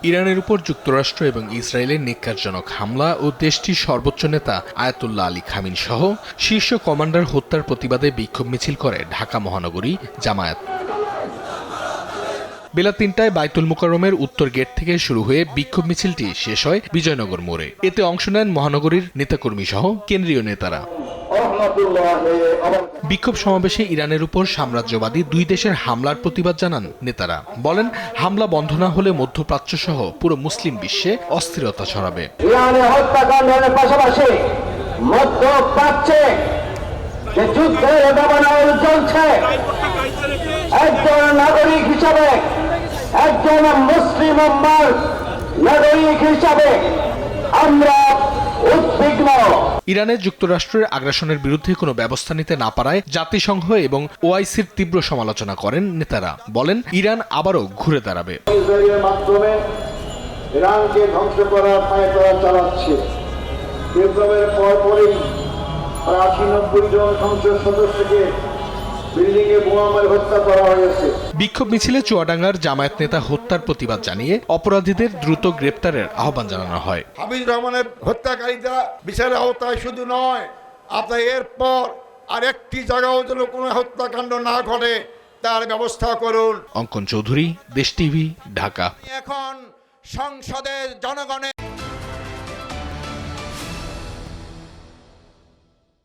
ইরানের উপর যুক্তরাষ্ট্র এবং ইসরায়েলের নিকারজনক হামলা ও দেশটির সর্বোচ্চ নেতা আয়াতুল্লাহ আলী খামিনি সহ শীর্ষ কমান্ডার হত্যার প্রতিবাদে বিক্ষোভ মিছিল করে ঢাকা মহানগরী জামায়াত। বেলা ৩টায় বায়তুল মোকাররমের উত্তর গেট থেকে শুরু হয়ে বিক্ষোভ মিছিলটি শেষ হয় বিজয়নগর মোড়ে। এতে অংশ নেন মহানগরীর নেতাকর্মী সহ কেন্দ্রীয় নেতারা। বিক্ষোভ সমাবেশে ইরানের উপর সাম্রাজ্যবাদী দুই দেশের হামলার প্রতিবাদ জানান নেতারা। বলেন, হামলা বন্ধ না হলে মধ্যপ্রাচ্য সহ পুরো মুসলিম বিশ্বে অস্থিরতা ছড়াবে। ইরানের হত্যাকাণ্ডের পাশাপাশি মধ্যপ্রাচ্যে যে যুদ্ধের দাবানল চলছে, একজন নাগরিক হিসাবে, একজন মুসলিম উম্মার নাগরিক হিসাবে আমরা উদ্বিগ্ন। ইরানের যুক্তরাষ্ট্রের আগ্রাসনের বিরুদ্ধে কোনো ব্যবস্থা নিতে না পারায় জাতিসংঘ এবং ওআইসির তীব্র সমালোচনা করেন নেতারা। বলেন, ইরান আবারও ঘুরে দাঁড়াবে। ইসরায়েলের মাধ্যমে ইরানকে ধ্বংস করার পায়তারা চালাচ্ছে। বিপ্লবের পরপরই ৮০-৯০ জন সংসদ সদস্যকে বিল্ডিংয়ে বোমা মেরে হত্যা করা হয়েছে। বিক্ষোভ মিছিলে চুয়াডাঙ্গার জামায়াত নেতা হত্যার প্রতিবাদ জানিয়ে অপরাধীদের দ্রুত গ্রেপ্তারের আহ্বান জানানো হয়। হাবিবুর রহমানের হত্যাকারীরা বিচারের আওতায় শুধু নয়, আপনার এরপর আর একটি জায়গাও যেন কোনো হত্যাকাণ্ড না ঘটে তার ব্যবস্থা করুন। অঙ্কন চৌধুরী, দেশ টিভি, ঢাকা। এখন সংসদের জনগণের